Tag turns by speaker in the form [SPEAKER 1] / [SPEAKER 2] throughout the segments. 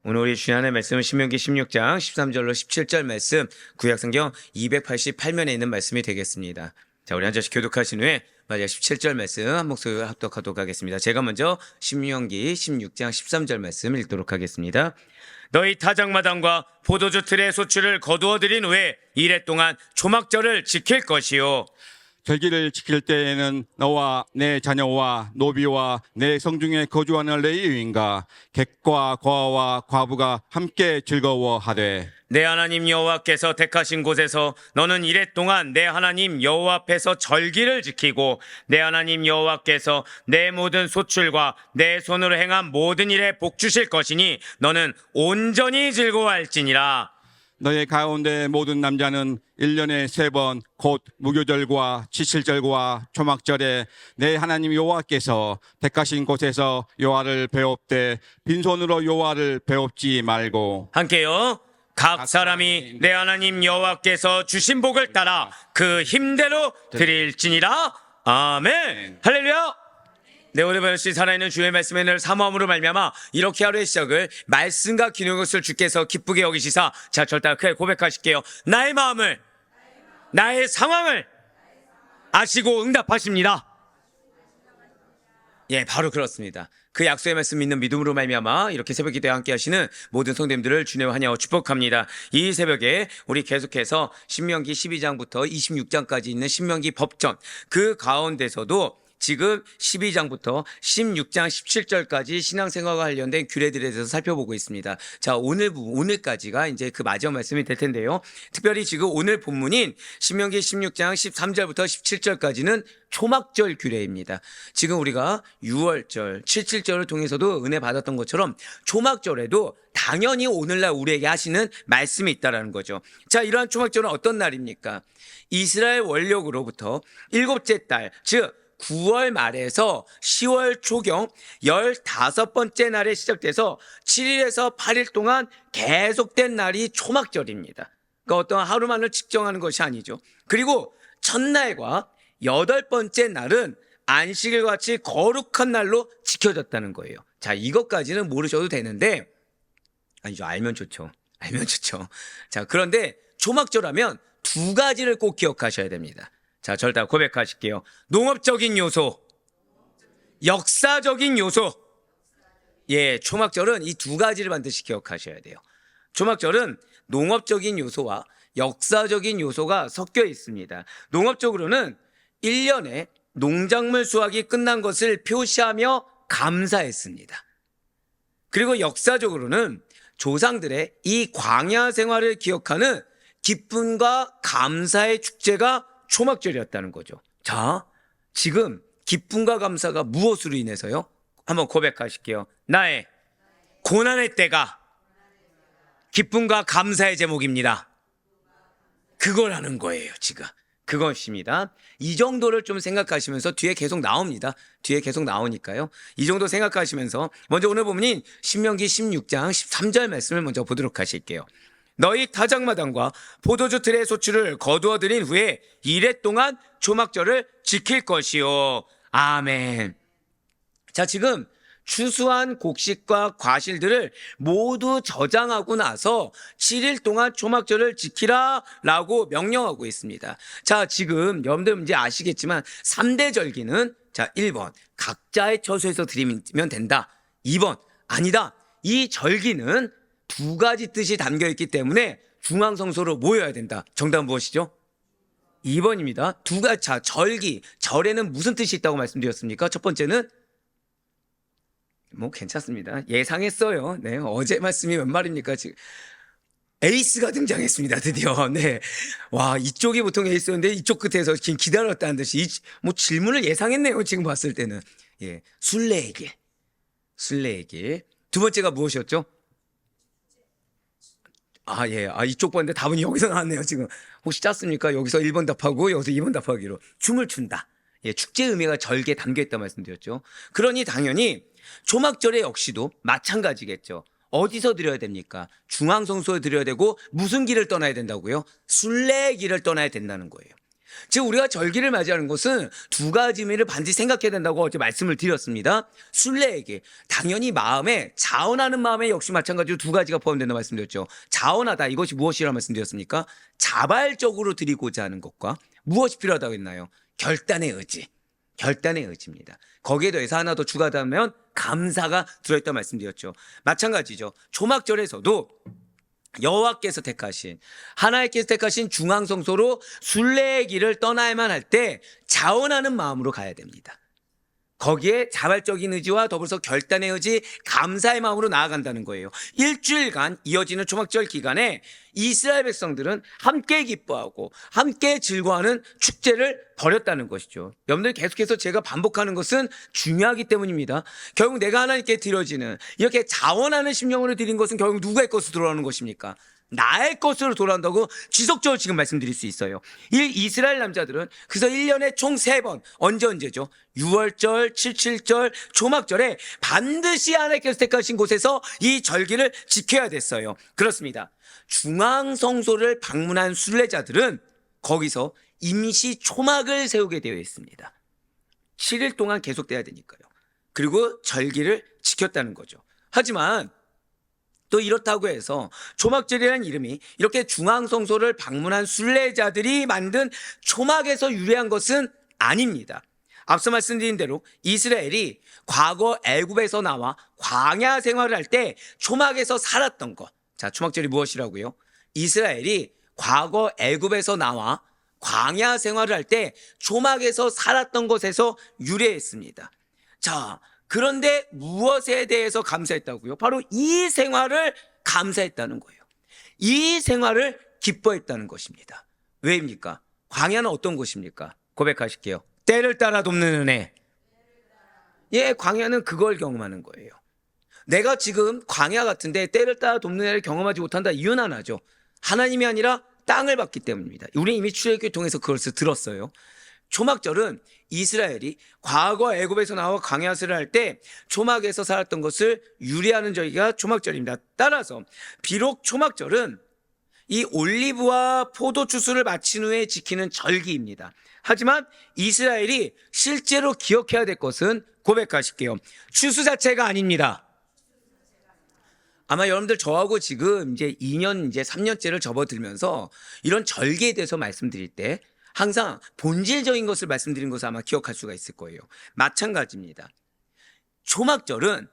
[SPEAKER 1] 오늘 우리 주안의 말씀은 신명기 16장 13절로 17절 말씀, 구약성경 288면에 있는 말씀이 되겠습니다. 자, 우리 한 절씩 교독하신 후에 마지막 17절 말씀 한 목소리로 합독하도록 하겠습니다. 제가 먼저 신명기 16장 13절 말씀 읽도록 하겠습니다. 너희 타작마당과 포도주 틀의 소출을 거두어 들인 후에 이래 동안 초막절을 지킬 것이요.
[SPEAKER 2] 절기를 지킬 때에는 너와 내 자녀와 노비와 내 성중에 거주하는 레위인과 객과 과와 과부가 함께 즐거워하되
[SPEAKER 1] 내 하나님 여호와께서 택하신 곳에서 너는 이래 동안 내 하나님 여호와 앞에서 절기를 지키고 내 하나님 여호와께서 내 모든 소출과 내 손으로 행한 모든 일에 복 주실 것이니 너는 온전히 즐거워할지니라.
[SPEAKER 2] 너의 가운데 모든 남자는 1년에 3번 곧 무교절과 칠칠절과 초막절에 내 하나님 여호와께서 택하신 곳에서 여호와를 배웁되 빈손으로 여호와를 배웁지 말고
[SPEAKER 1] 함께요. 각 사람이 내 하나님 여호와께서 주신 복을 따라 그 힘대로 드릴지니라. 아멘. 할렐루야. 네, 오늘 번씩 살아있는 주의 말씀의 늘 사모함으로 말미암아 이렇게 하루의 시작을 말씀과 기능의 것을 주께서 기쁘게 여기시사, 자, 절대 크게 고백하실게요. 나의 마음을, 나의 상황을 아시고 응답하십니다. 예, 바로 그렇습니다. 그 약속의 말씀 믿는 믿음으로 말미암아 이렇게 새벽 기도에 함께 하시는 모든 성도님들을 주님의 환영하고 축복합니다. 이 새벽에 우리 계속해서 신명기 12장부터 26장까지 있는 신명기 법전, 그 가운데서도 지금 12장부터 16장 17절까지 신앙생활과 관련된 규례들에 대해서 살펴보고 있습니다. 자, 오늘까지가 이제 그 마지막 말씀이 될 텐데요. 특별히 지금 오늘 본문인 신명기 16장 13절부터 17절까지는 초막절 규례입니다. 지금 우리가 6월절, 77절을 통해서도 은혜 받았던 것처럼 초막절에도 당연히 오늘날 우리에게 하시는 말씀이 있다는 거죠. 자, 이러한 초막절은 어떤 날입니까? 이스라엘 원력으로부터 7째 달, 즉 9월 말에서 10월 초경 15번째 날에 시작돼서 7일에서 8일 동안 계속된 날이 초막절입니다. 그러니까 어떤 하루만을 측정하는 것이 아니죠. 그리고 첫날과 8번째 날은 안식일 같이 거룩한 날로 지켜졌다는 거예요. 자, 이것까지는 모르셔도 되는데, 아니죠, 알면 좋죠. 알면 좋죠. 자, 그런데 초막절 하면 두 가지를 꼭 기억하셔야 됩니다. 자, 저를 다 고백하실게요. 농업적인 요소, 역사적인 요소. 예, 초막절은 이 두 가지를 반드시 기억하셔야 돼요. 초막절은 농업적인 요소와 역사적인 요소가 섞여 있습니다. 농업적으로는 1년에 농작물 수확이 끝난 것을 표시하며 감사했습니다. 그리고 역사적으로는 조상들의 이 광야 생활을 기억하는 기쁨과 감사의 축제가 초막절이었다는 거죠. 자, 지금 기쁨과 감사가 무엇으로 인해서요? 한번 고백하실게요. 나의 고난의 때가 기쁨과 감사의 제목입니다. 그거라는 거예요, 지금. 그것입니다. 이 정도를 좀 생각하시면서 뒤에 계속 나옵니다. 뒤에 계속 나오니까요. 이 정도 생각하시면서 먼저 오늘 본문인 신명기 16장 13절 말씀을 먼저 보도록 하실게요. 너희 타작마당과 포도주 틀의 소출을 거두어 들인 후에 이래 동안 초막절을 지킬 것이요. 아멘. 자, 지금 추수한 곡식과 과실들을 모두 저장하고 나서 7일 동안 초막절을 지키라 라고 명령하고 있습니다. 자, 지금 여러분들 이제 아시겠지만 3대 절기는, 자, 1번 각자의 처소에서 드리면 된다. 2번 아니다. 이 절기는 두 가지 뜻이 담겨 있기 때문에 중앙성소로 모여야 된다. 정답은 무엇이죠? 2번입니다. 두 가지. 자, 절기, 절에는 무슨 뜻이 있다고 말씀드렸습니까? 첫 번째는 뭐 괜찮습니다. 예상했어요. 네, 어제 말씀이 몇 말입니까? 지금 에이스가 등장했습니다. 드디어. 네, 와, 이쪽이 보통 에이스였는데 이쪽 끝에서 지금 기다렸다는 듯이 뭐 질문을 예상했네요. 지금 봤을 때는. 예, 순례의 길. 순례의 길. 두 번째가 무엇이었죠? 아, 예. 아, 이쪽 봤는데 답은 여기서 나왔네요, 지금. 혹시 짰습니까? 여기서 1번 답하고 여기서 2번 답하기로. 춤을 춘다. 예, 축제 의미가 절개에 담겨있다 말씀드렸죠. 그러니 당연히 초막절에 역시도 마찬가지겠죠. 어디서 드려야 됩니까? 중앙성소에 드려야 되고 무슨 길을 떠나야 된다고요? 순례의 길을 떠나야 된다는 거예요. 즉 우리가 절기를 맞이하는 것은 두 가지 의미를 반드시 생각해야 된다고 어제 말씀을 드렸습니다. 순례에게 당연히 마음에 자원하는 마음에 역시 마찬가지로 두 가지가 포함된다고 말씀드렸죠. 자원하다 이것이 무엇이라고 말씀드렸습니까? 자발적으로 드리고자 하는 것과 무엇이 필요하다고 했나요? 결단의 의지. 결단의 의지입니다. 거기에 더해서 하나 더 추가하면 감사가 들어있다고 말씀드렸죠. 마찬가지죠. 초막절에서도 여호와께서 택하신 하나님께서 택하신 중앙성소로 순례의 길을 떠나야만 할 때 자원하는 마음으로 가야 됩니다. 거기에 자발적인 의지와 더불어서 결단의 의지, 감사의 마음으로 나아간다는 거예요. 일주일간 이어지는 초막절 기간에 이스라엘 백성들은 함께 기뻐하고 함께 즐거워하는 축제를 벌였다는 것이죠. 여러분들 계속해서 제가 반복하는 것은 중요하기 때문입니다. 결국 내가 하나님께 드려지는 이렇게 자원하는 심령으로 드린 것은 결국 누구의 것으로 돌아오는 것입니까? 나의 것으로 돌아온다고 지속적으로 지금 말씀드릴 수 있어요. 이스라엘 남자들은 그래서 1년에 총 3번 언제죠? 6월절, 77절, 초막절에 반드시 하나님께서 택하신 곳에서 이 절기를 지켜야 됐어요. 그렇습니다. 중앙성소를 방문한 순례자들은 거기서 임시 초막을 세우게 되어 있습니다. 7일 동안 계속돼야 되니까요. 그리고 절기를 지켰다는 거죠. 하지만 또 이렇다고 해서 초막절이라는 이름이 이렇게 중앙성소를 방문한 순례자들이 만든 초막에서 유래한 것은 아닙니다. 앞서 말씀드린 대로 이스라엘이 과거 애굽에서 나와 광야 생활을 할 때 초막에서 살았던 것. 자, 초막절이 무엇이라고요? 이스라엘이 과거 애굽에서 나와 광야 생활을 할 때 초막에서 살았던 것에서 유래했습니다. 자, 그런데 무엇에 대해서 감사했다고요? 바로 이 생활을 감사했다는 거예요. 이 생활을 기뻐했다는 것입니다. 왜입니까? 광야는 어떤 곳입니까? 고백하실게요. 때를 따라 돕는 은혜. 예, 광야는 그걸 경험하는 거예요. 내가 지금 광야 같은데 때를 따라 돕는 은혜를 경험하지 못한다. 이유는 하나죠. 하나님이 아니라 땅을 받기 때문입니다. 우리 이미 출애굽기를 통해서 그것을 들었어요. 초막절은 이스라엘이 과거 애굽에서 나와 광야세를 할 때 초막에서 살았던 것을 유래하는 절기가 초막절입니다. 따라서 비록 초막절은 이 올리브와 포도 추수를 마친 후에 지키는 절기입니다. 하지만 이스라엘이 실제로 기억해야 될 것은 고백하실게요. 추수 자체가 아닙니다. 아마 여러분들 저하고 지금 이제 2년, 이제 3년째를 접어들면서 이런 절기에 대해서 말씀드릴 때 항상 본질적인 것을 말씀드린 것을 아마 기억할 수가 있을 거예요. 마찬가지입니다. 초막절은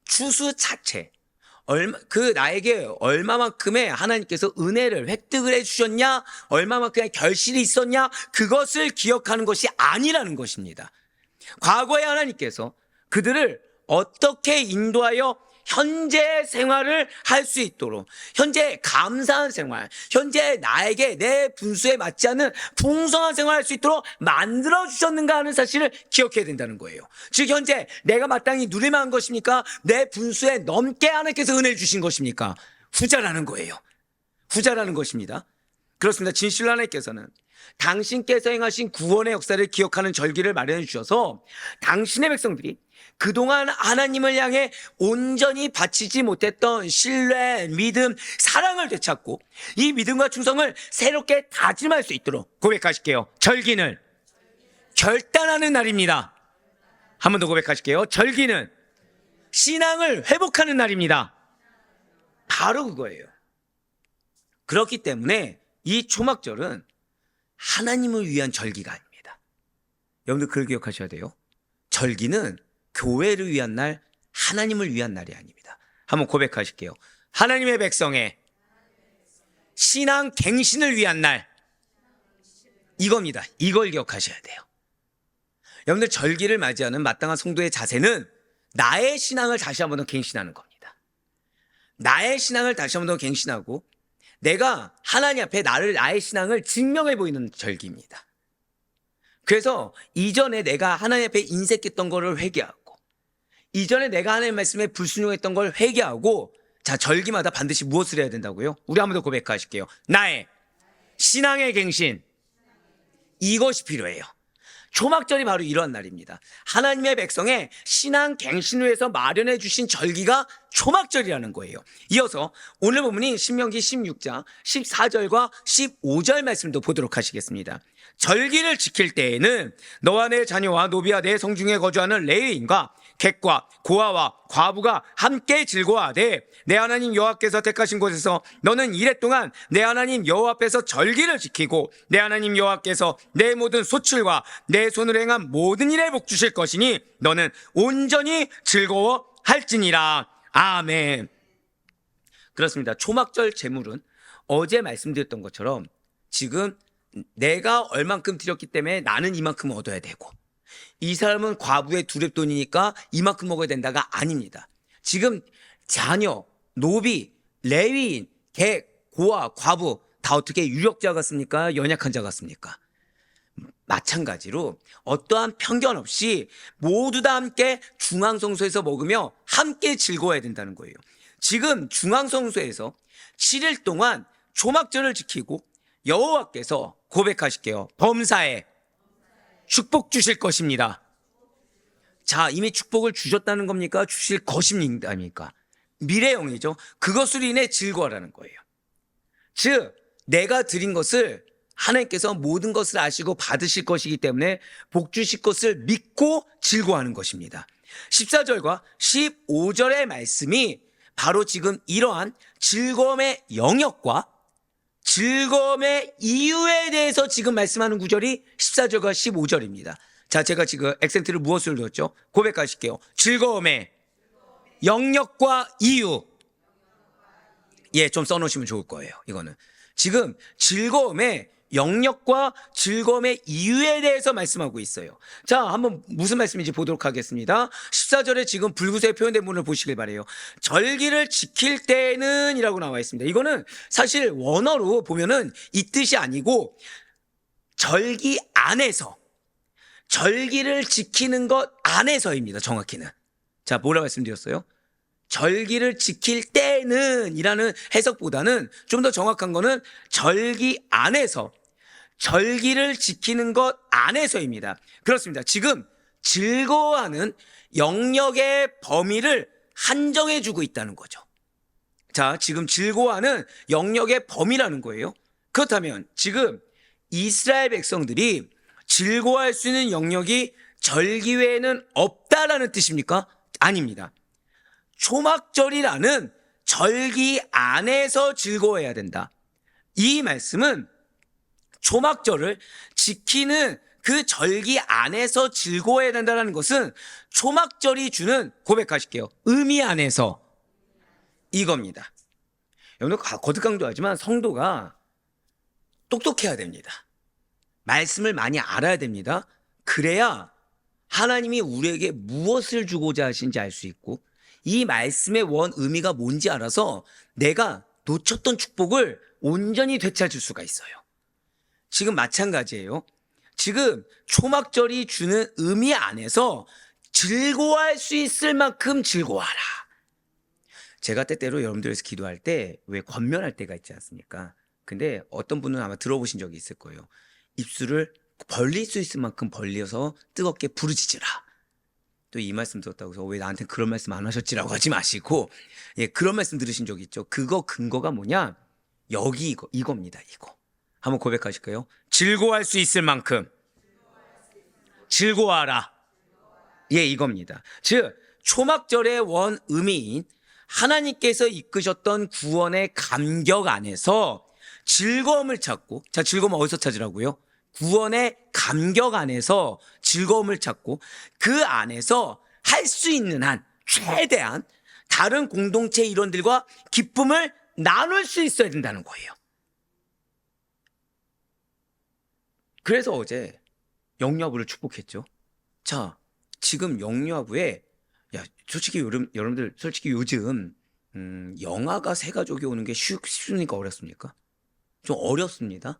[SPEAKER 1] 추수 자체, 나에게 얼마만큼의 하나님께서 은혜를 획득을 해주셨냐, 얼마만큼의 결실이 있었냐, 그것을 기억하는 것이 아니라는 것입니다. 과거에 하나님께서 그들을 어떻게 인도하여 현재 생활을 할 수 있도록, 현재 감사한 생활, 현재 나에게 내 분수에 맞지 않는 풍성한 생활을 할 수 있도록 만들어주셨는가 하는 사실을 기억해야 된다는 거예요. 즉 현재 내가 마땅히 누릴 만한 것입니까? 내 분수에 넘게 하나님께서 은혜를 주신 것입니까? 후자라는 거예요. 후자라는 것입니다. 그렇습니다. 진실로 하나님께서는 당신께서 행하신 구원의 역사를 기억하는 절기를 마련해 주셔서 당신의 백성들이 그동안 하나님을 향해 온전히 바치지 못했던 신뢰, 믿음, 사랑을 되찾고 이 믿음과 충성을 새롭게 다짐할 수 있도록 고백하실게요. 절기는 결단하는 날입니다. 한 번 더 고백하실게요. 절기는 신앙을 회복하는 날입니다. 바로 그거예요. 그렇기 때문에 이 초막절은 하나님을 위한 절기가 아닙니다. 여러분들 그걸 기억하셔야 돼요. 절기는 교회를 위한 날, 하나님을 위한 날이 아닙니다. 한번 고백하실게요. 하나님의 백성의 신앙 갱신을 위한 날, 이겁니다. 이걸 기억하셔야 돼요. 여러분들 절기를 맞이하는 마땅한 성도의 자세는 나의 신앙을 다시 한번 더 갱신하는 겁니다. 나의 신앙을 다시 한번 더 갱신하고 내가 하나님 앞에 나의 신앙을 증명해 보이는 절기입니다. 그래서 이전에 내가 하나님 앞에 인색했던 거를 회개하고, 이전에 내가 하나님 말씀에 불순종했던 걸 회개하고, 자, 절기마다 반드시 무엇을 해야 된다고요? 우리 한 번 더 고백하실게요. 나의 신앙의 갱신, 이것이 필요해요. 초막절이 바로 이런 날입니다. 하나님의 백성의 신앙 갱신을 위해서 마련해 주신 절기가 초막절이라는 거예요. 이어서 오늘 본문인 신명기 16장 14절과 15절 말씀도 보도록 하시겠습니다. 절기를 지킬 때에는 너와 내 자녀와 노비와 내 성중에 거주하는 레위인과 객과 고아와 과부가 함께 즐거워하되 내 하나님 여호와께서 택하신 곳에서 너는 이래 동안 내 하나님 여호와 앞에서 절기를 지키고 내 하나님 여호와께서 내 모든 소출과 내 손으로 행한 모든 일에 복 주실 것이니 너는 온전히 즐거워할지니라. 아멘. 그렇습니다. 초막절 제물은 어제 말씀드렸던 것처럼 지금 내가 얼만큼 드렸기 때문에 나는 이만큼 얻어야 되고 이 사람은 과부의 두렙돈이니까 이만큼 먹어야 된다가 아닙니다. 지금 자녀, 노비, 레위인, 객, 고아, 과부 다 어떻게 유력자 같습니까? 연약한 자 같습니까? 마찬가지로 어떠한 편견 없이 모두 다 함께 중앙성소에서 먹으며 함께 즐거워야 된다는 거예요. 지금 중앙성소에서 7일 동안 초막절을 지키고 여호와께서 고백하실게요. 범사에 축복 주실 것입니다. 자, 이미 축복을 주셨다는 겁니까? 주실 것입니까? 미래형이죠. 그것으로 인해 즐거워라는 거예요. 즉, 내가 드린 것을 하나님께서 모든 것을 아시고 받으실 것이기 때문에 복 주실 것을 믿고 즐거워하는 것입니다. 14절과 15절의 말씀이 바로 지금 이러한 즐거움의 영역과 즐거움의 이유에 대해서 지금 말씀하는 구절이 14절과 15절입니다. 자, 제가 지금 액센트를 무엇을 넣었죠? 고백하실게요. 즐거움의 영역과 이유. 예, 좀 써놓으시면 좋을 거예요. 이거는 지금 즐거움의 영역과 즐거움의 이유에 대해서 말씀하고 있어요. 자, 한번 무슨 말씀인지 보도록 하겠습니다. 14절에 지금 불구서에 표현된 부분을 보시길 바래요. 절기를 지킬 때는 이라고 나와 있습니다. 이거는 사실 원어로 보면은 이 뜻이 아니고 절기 안에서, 절기를 지키는 것 안에서입니다. 정확히는. 자, 뭐라 말씀드렸어요? 절기를 지킬 때는 이라는 해석보다는 좀 더 정확한 거는 절기 안에서, 절기를 지키는 것 안에서입니다. 그렇습니다. 지금 즐거워하는 영역의 범위를 한정해 주고 있다는 거죠. 자, 지금 즐거워하는 영역의 범위라는 거예요. 그렇다면 지금 이스라엘 백성들이 즐거워할 수 있는 영역이 절기 외에는 없다라는 뜻입니까? 아닙니다. 초막절이라는 절기 안에서 즐거워해야 된다. 이 말씀은 초막절을 지키는 그 절기 안에서 즐거워해야 된다는 것은 초막절이 주는, 고백하실게요, 의미 안에서 이겁니다. 여러분 거듭 강조하지만 성도가 똑똑해야 됩니다. 말씀을 많이 알아야 됩니다. 그래야 하나님이 우리에게 무엇을 주고자 하신지 알 수 있고 이 말씀의 원 의미가 뭔지 알아서 내가 놓쳤던 축복을 온전히 되찾을 수가 있어요. 지금 마찬가지예요. 지금 초막절이 주는 의미 안에서 즐거워할 수 있을 만큼 즐거워하라. 제가 때때로 여러분들에서 기도할 때 왜 권면할 때가 있지 않습니까? 근데 어떤 분은 아마 들어보신 적이 있을 거예요. 입술을 벌릴 수 있을 만큼 벌려서 뜨겁게 부르짖으라. 또 이 말씀 들었다고 해서 왜 나한테 그런 말씀 안 하셨지라고 하지 마시고, 예, 그런 말씀 들으신 적 있죠. 그거 근거가 뭐냐? 여기 이겁니다. 이거 한번 고백하실까요? 즐거워할 수 있을 만큼 즐거워하라. 예, 이겁니다. 즉 초막절의 원 의미인 하나님께서 이끄셨던 구원의 감격 안에서 즐거움을 찾고, 자, 즐거움은 어디서 찾으라고요? 구원의 감격 안에서 즐거움을 찾고 그 안에서 할 수 있는 한 최대한 다른 공동체 일원들과 기쁨을 나눌 수 있어야 된다는 거예요. 그래서 어제 영유아부를 축복했죠. 자, 지금 영유아부에, 야, 솔직히 여러분들 솔직히 요즘 영아가 세 가족이 오는 게 쉬우니까 어렵습니까? 좀 어렵습니다.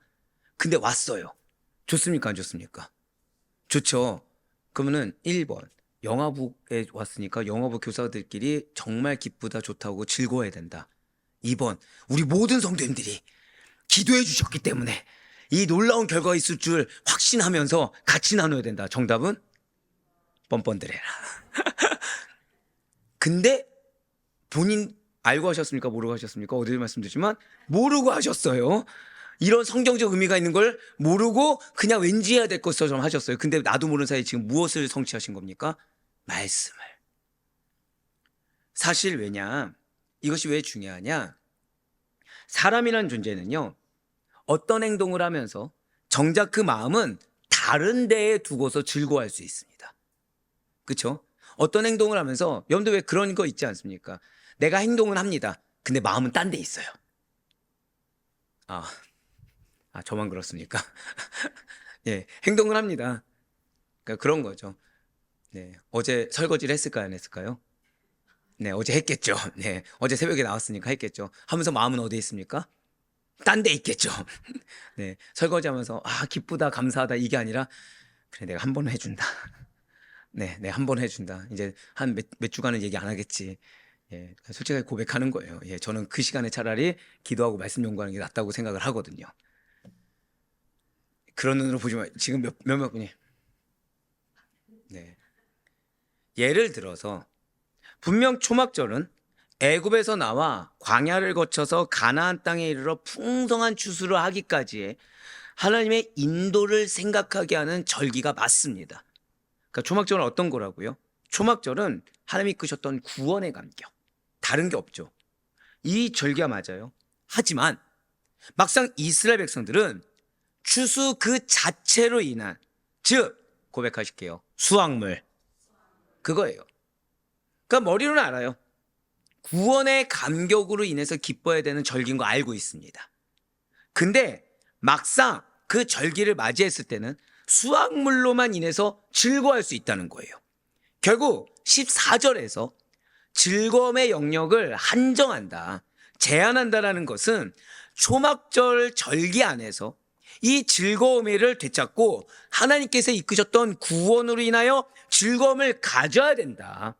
[SPEAKER 1] 근데 왔어요. 좋습니까? 안 좋습니까? 좋죠. 그러면은 1번 영아부에 왔으니까 영아부 교사들끼리 정말 기쁘다, 좋다고 즐거워해야 된다. 2번 우리 모든 성도님들이 기도해 주셨기 때문에 이 놀라운 결과가 있을 줄 확신하면서 같이 나눠야 된다. 정답은 뻔뻔드레라. 근데 본인 알고 하셨습니까? 모르고 하셨습니까? 어디 말씀드리지만 모르고 하셨어요. 이런 성경적 의미가 있는 걸 모르고 그냥 왠지 해야 될 것처럼 하셨어요. 근데 나도 모르는 사이에 지금 무엇을 성취하신 겁니까? 말씀을. 사실 왜냐? 이것이 왜 중요하냐? 사람이라는 존재는요, 어떤 행동을 하면서 정작 그 마음은 다른 데에 두고서 즐거워할 수 있습니다. 그렇죠? 어떤 행동을 하면서 여러분들 왜 그런 거 있지 않습니까? 내가 행동을 합니다. 근데 마음은 딴 데 있어요. 저만 그렇습니까? 예, 행동을 합니다. 그러니까 그런 거죠. 네, 어제 설거지를 했을까요? 안 했을까요? 네, 어제 했겠죠. 네, 어제 새벽에 나왔으니까 했겠죠. 하면서 마음은 어디에 있습니까? 딴 데 있겠죠. 네, 설거지하면서 기쁘다, 감사하다 이게 아니라 그래 내가 한 번 해준다. 네, 한 번 해준다. 이제 한 몇 주간은 얘기 안 하겠지. 예, 솔직하게 고백하는 거예요. 예, 저는 그 시간에 차라리 기도하고 말씀 연구하는 게 낫다고 생각을 하거든요. 그런 눈으로 보지 마. 지금 몇몇 분이. 네. 예를 들어서 분명 초막절은 애굽에서 나와 광야를 거쳐서 가나안 땅에 이르러 풍성한 추수를 하기까지의 하나님의 인도를 생각하게 하는 절기가 맞습니다. 그러니까 초막절은 어떤 거라고요? 초막절은 하나님이 이끄셨던 구원의 감격. 다른 게 없죠. 이 절기가 맞아요. 하지만 막상 이스라엘 백성들은 추수 그 자체로 인한, 즉 고백하실게요. 수확물. 그거예요. 그러니까 머리로는 알아요. 구원의 감격으로 인해서 기뻐해야 되는 절기인 거 알고 있습니다. 근데 막상 그 절기를 맞이했을 때는 수확물로만 인해서 즐거워할 수 있다는 거예요. 결국 14절에서 즐거움의 영역을 한정한다, 제한한다라는 것은 초막절 절기 안에서 이 즐거움을 되찾고 하나님께서 이끄셨던 구원으로 인하여 즐거움을 가져야 된다.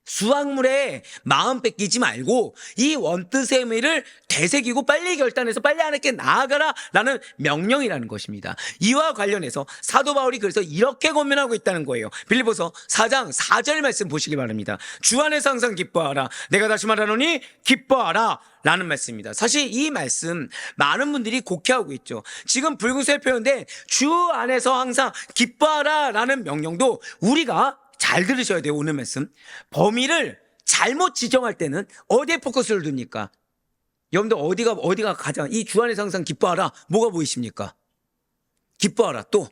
[SPEAKER 1] 수확물에 마음 뺏기지 말고 이 원뜻의 의미를 되새기고 빨리 결단해서 빨리 하나님께 나아가라 라는 명령이라는 것입니다. 이와 관련해서 사도 바울이 그래서 이렇게 권면하고 있다는 거예요. 빌립보서 4장 4절 말씀 보시기 바랍니다. 주 안에서 항상 기뻐하라. 내가 다시 말하노니 기뻐하라 라는 말씀입니다. 사실 이 말씀 많은 분들이 곡해하고 있죠. 지금 붉은색 표현된 주 안에서 항상 기뻐하라 라는 명령도 우리가 잘 들으셔야 돼요. 오늘 말씀 범위를 잘못 지정할 때는 어디에 포커스를 둡니까? 여러분들 어디가 가장 이 주 안에서 항상 기뻐하라 뭐가 보이십니까? 기뻐하라 또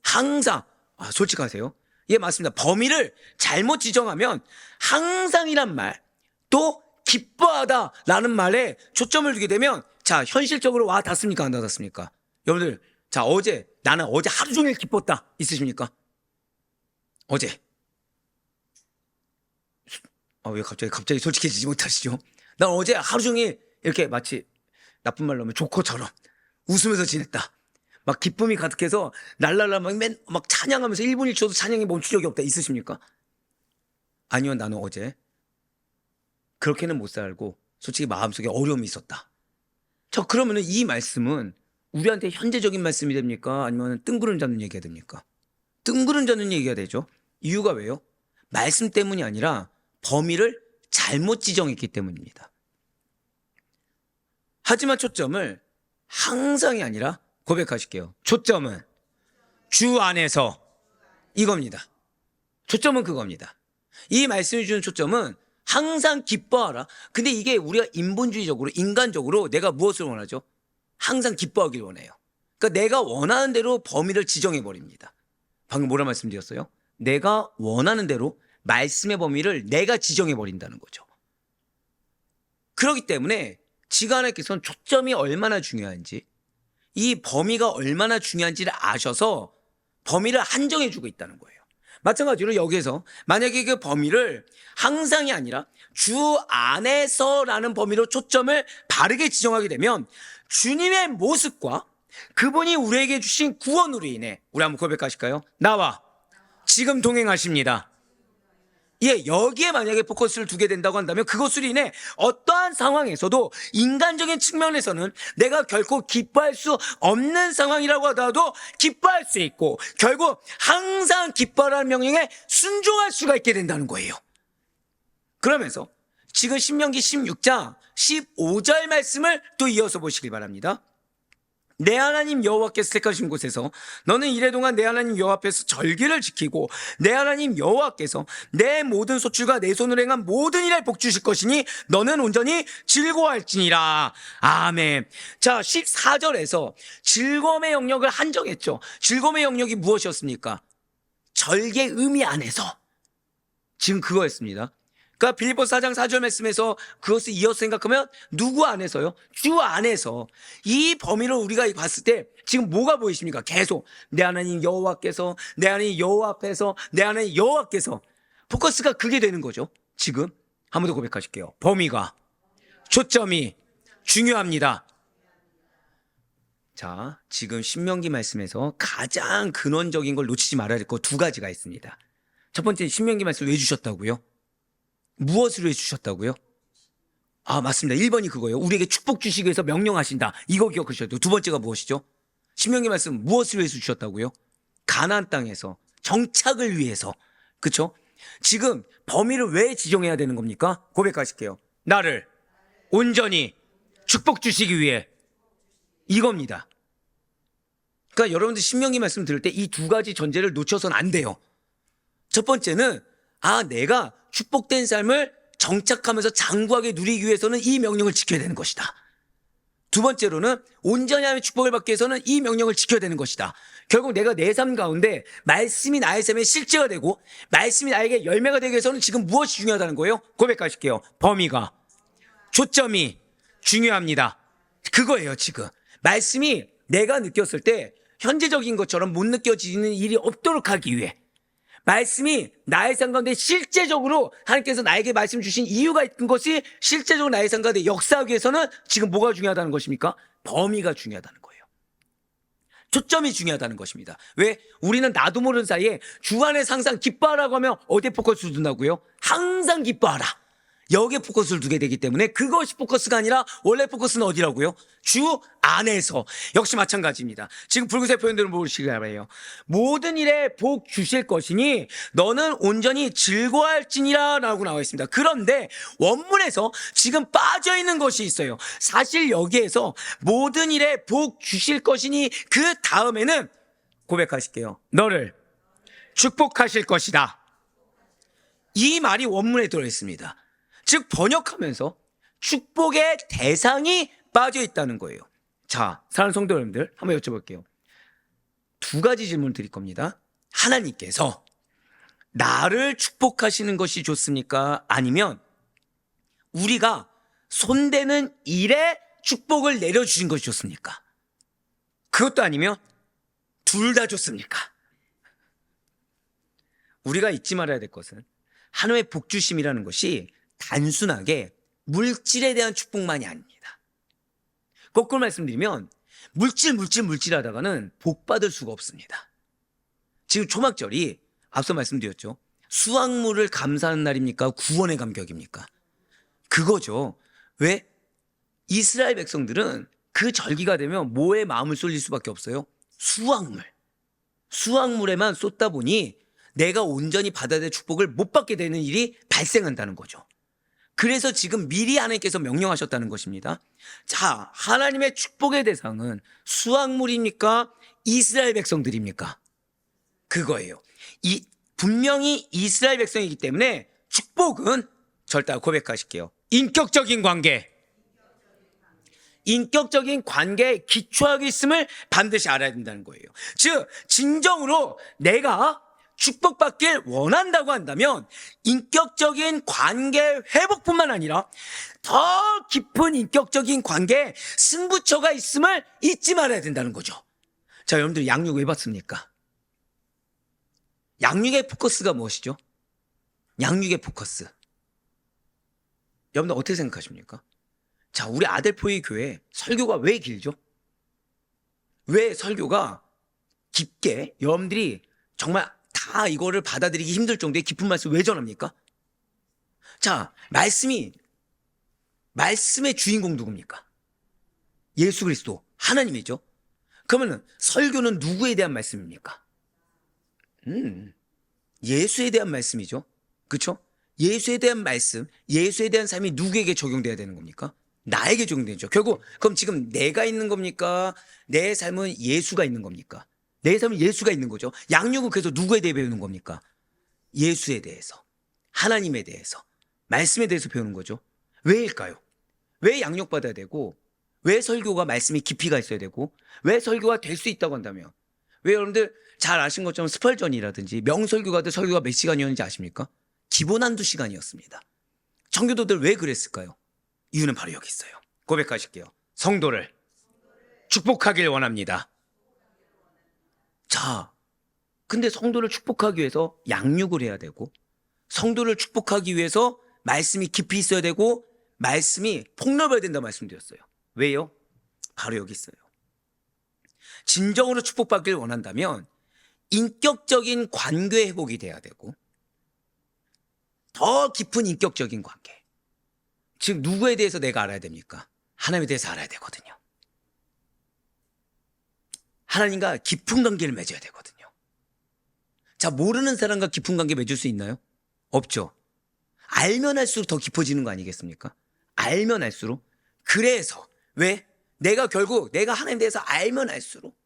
[SPEAKER 1] 항상 솔직하세요. 예, 맞습니다. 범위를 잘못 지정하면 항상이란 말 또 기뻐하다라는 말에 초점을 두게 되면 자 현실적으로 와 닿습니까? 안 닿았습니까? 여러분들 자 나는 어제 하루 종일 기뻤다 있으십니까? 어제 왜 갑자기 솔직해지지 못하시죠? 난 어제 하루 종일 이렇게 마치 나쁜 말로 하면 조커처럼 웃으면서 지냈다. 막 기쁨이 가득해서 날랄라 막 찬양하면서 1분 1초도 찬양이 멈춘 적이 없다 있으십니까? 아니요, 나는 어제 그렇게는 못 살고 솔직히 마음속에 어려움이 있었다. 그러면은 이 말씀은 우리한테 현재적인 말씀이 됩니까? 아니면 뜬구름 잡는 얘기가 됩니까? 뜬구름 잡는 얘기가 되죠. 이유가 왜요? 말씀 때문이 아니라 범위를 잘못 지정했기 때문입니다. 하지만 초점을 항상이 아니라 고백하실게요. 초점은 주 안에서 이겁니다. 초점은 그겁니다. 이 말씀이 주는 초점은 항상 기뻐하라. 근데 이게 우리가 인본주의적으로 인간적으로 내가 무엇을 원하죠? 항상 기뻐하길 원해요. 그러니까 내가 원하는 대로 범위를 지정해 버립니다. 방금 뭐라 말씀드렸어요? 내가 원하는 대로 말씀의 범위를 내가 지정해 버린다는 거죠. 그렇기 때문에 지가 하나님께서는 초점이 얼마나 중요한지 이 범위가 얼마나 중요한지를 아셔서 범위를 한정해 주고 있다는 거예요. 마찬가지로 여기에서 만약에 그 범위를 항상이 아니라 주 안에서라는 범위로 초점을 바르게 지정하게 되면 주님의 모습과 그분이 우리에게 주신 구원으로 인해 우리 한번 고백하실까요? 나와 지금 동행하십니다. 예, 여기에 만약에 포커스를 두게 된다고 한다면 그것으로 인해 어떠한 상황에서도 인간적인 측면에서는 내가 결코 기뻐할 수 없는 상황이라고 하더라도 기뻐할 수 있고 결국 항상 기뻐하라는 명령에 순종할 수가 있게 된다는 거예요. 그러면서 지금 신명기 16장 15절 말씀을 또 이어서 보시길 바랍니다. 내 하나님 여호와께서 택하신 곳에서 너는 이래동안 내 하나님 여호와 앞에서 절기를 지키고 내 하나님 여호와께서 내 모든 소출과 내 손으로 행한 모든 일에 복 주실 것이니 너는 온전히 즐거워할지니라. 아멘. 자, 14절에서 즐거움의 영역을 한정했죠. 즐거움의 영역이 무엇이었습니까? 절개 의미 안에서. 지금 그거였습니다. 그러니까 빌립보서 4장 4절 말씀에서 그것을 이어서 생각하면 누구 안에서요? 주 안에서. 이 범위를 우리가 봤을 때 지금 뭐가 보이십니까? 계속 내 하나님 여호와께서, 내 하나님 여호와 앞에서, 내 하나님 여호와께서. 포커스가 그게 되는 거죠. 지금 한 번 더 고백하실게요. 범위가, 초점이 중요합니다. 자, 지금 신명기 말씀에서 가장 근원적인 걸 놓치지 말아야 될 거 두 가지가 있습니다. 첫 번째, 신명기 말씀 왜 주셨다고요? 무엇으로 해주셨다고요? 아, 맞습니다. 1번이 그거예요. 우리에게 축복 주시기 위해서 명령하신다. 이거 기억하셔야 돼요. 두 번째가 무엇이죠? 신명기 말씀 무엇으로 해주셨다고요? 가나안 땅에서 정착을 위해서. 그렇죠? 지금 범위를 왜 지정해야 되는 겁니까? 고백하실게요. 나를 온전히 축복 주시기 위해. 이겁니다. 그러니까 여러분들 신명기 말씀 들을 때 이 두 가지 전제를 놓쳐서는 안 돼요. 첫 번째는 내가 축복된 삶을 정착하면서 장구하게 누리기 위해서는 이 명령을 지켜야 되는 것이다. 두 번째로는 온전히 하며 축복을 받기 위해서는 이 명령을 지켜야 되는 것이다. 결국 내가 내 삶 가운데 말씀이 나의 삶에 실제가 되고 말씀이 나에게 열매가 되기 위해서는 지금 무엇이 중요하다는 거예요? 고백하실게요. 범위가, 초점이 중요합니다. 그거예요. 지금 말씀이 내가 느꼈을 때 현재적인 것처럼 못 느껴지는 일이 없도록 하기 위해 말씀이 나의 삶 가운데 실제적으로 하나님께서 나에게 말씀 주신 이유가 있는 것이 실제적으로 나의 삶 가운데 역사하기 위해서는 지금 뭐가 중요하다는 것입니까? 범위가 중요하다는 거예요. 초점이 중요하다는 것입니다. 왜? 우리는 나도 모르는 사이에 주 안에서 항상 기뻐하라고 하면 어디에 포커스를 둔다고요? 항상 기뻐하라. 여기에 포커스를 두게 되기 때문에 그것이 포커스가 아니라 원래 포커스는 어디라고요? 주 안에서. 역시 마찬가지입니다. 지금 붉은색 표현들은 무엇이기 바라요? 모든 일에 복 주실 것이니 너는 온전히 즐거워할지니라 라고 나와 있습니다. 그런데 원문에서 지금 빠져있는 것이 있어요. 사실 여기에서 모든 일에 복 주실 것이니 그 다음에는 고백하실게요. 너를 축복하실 것이다. 이 말이 원문에 들어있습니다. 즉 번역하면서 축복의 대상이 빠져 있다는 거예요. 자, 사랑하는 성도 여러분들 한번 여쭤볼게요. 두 가지 질문을 드릴 겁니다. 하나님께서 나를 축복하시는 것이 좋습니까? 아니면 우리가 손대는 일에 축복을 내려주신 것이 좋습니까? 그것도 아니면 둘 다 좋습니까? 우리가 잊지 말아야 될 것은 하나님의 복주심이라는 것이 단순하게 물질에 대한 축복만이 아닙니다. 거꾸로 말씀드리면 물질 하다가는 복 받을 수가 없습니다. 지금 초막절이 앞서 말씀드렸죠. 수확물을 감사하는 날입니까? 구원의 감격입니까? 그거죠. 왜? 이스라엘 백성들은 그 절기가 되면 뭐에 마음을 쏠릴 수밖에 없어요? 수확물에만 쏟다 보니 내가 온전히 받아야 될 축복을 못 받게 되는 일이 발생한다는 거죠. 그래서 지금 미리 하나님께서 명령하셨다는 것입니다. 자, 하나님의 축복의 대상은 수확물입니까? 이스라엘 백성들입니까? 그거예요. 분명히 이스라엘 백성이기 때문에 축복은 절대 고백하실게요. 인격적인 관계에 기초하고 있음을 반드시 알아야 된다는 거예요. 즉, 진정으로 내가 축복받길 원한다고 한다면 인격적인 관계 회복뿐만 아니라 더 깊은 인격적인 관계에 승부처가 있음을 잊지 말아야 된다는 거죠. 자, 여러분들 양육 왜 받습니까? 양육의 포커스가 무엇이죠? 양육의 포커스. 여러분들 어떻게 생각하십니까? 자, 우리 아델포이 교회 설교가 왜 길죠? 왜 설교가 깊게 여러분들이 정말 다 이거를 받아들이기 힘들 정도의 깊은 말씀 왜 전합니까? 자, 말씀의 주인공 누굽니까? 예수 그리스도, 하나님이죠. 그러면 설교는 누구에 대한 말씀입니까? 예수에 대한 말씀이죠. 그렇죠? 예수에 대한 말씀, 예수에 대한 삶이 누구에게 적용돼야 되는 겁니까? 나에게 적용되죠. 결국 그럼 지금 내가 있는 겁니까? 내 삶은 예수가 있는 겁니까? 내 삶은 예수가 있는 거죠. 양육은 그래서 누구에 대해 배우는 겁니까? 예수에 대해서, 하나님에 대해서, 말씀에 대해서 배우는 거죠. 왜일까요? 왜 양육받아야 되고, 왜 설교가 말씀이 깊이가 있어야 되고, 왜 설교가 될 수 있다고 한다면, 왜 여러분들 잘 아신 것처럼 스펄전이라든지 명설교가들 설교가 몇 시간이었는지 아십니까? 기본 한두 시간이었습니다. 청교도들 왜 그랬을까요? 이유는 바로 여기 있어요. 고백하실게요. 성도를 축복하길 원합니다. 자, 근데 성도를 축복하기 위해서 양육을 해야 되고, 성도를 축복하기 위해서 말씀이 깊이 있어야 되고, 말씀이 폭넓어야 된다 말씀드렸어요. 왜요? 바로 여기 있어요. 진정으로 축복받길 원한다면 인격적인 관계 회복이 돼야 되고, 더 깊은 인격적인 관계. 즉 누구에 대해서 내가 알아야 됩니까? 하나님에 대해서 알아야 되거든요. 하나님과 깊은 관계를 맺어야 되거든요. 자, 모르는 사람과 깊은 관계 맺을 수 있나요? 없죠. 알면 할수록 더 깊어지는 거 아니겠습니까? 알면 할수록. 그래서 왜? 내가 결국 내가 하나님에 대해서 알면 알수록,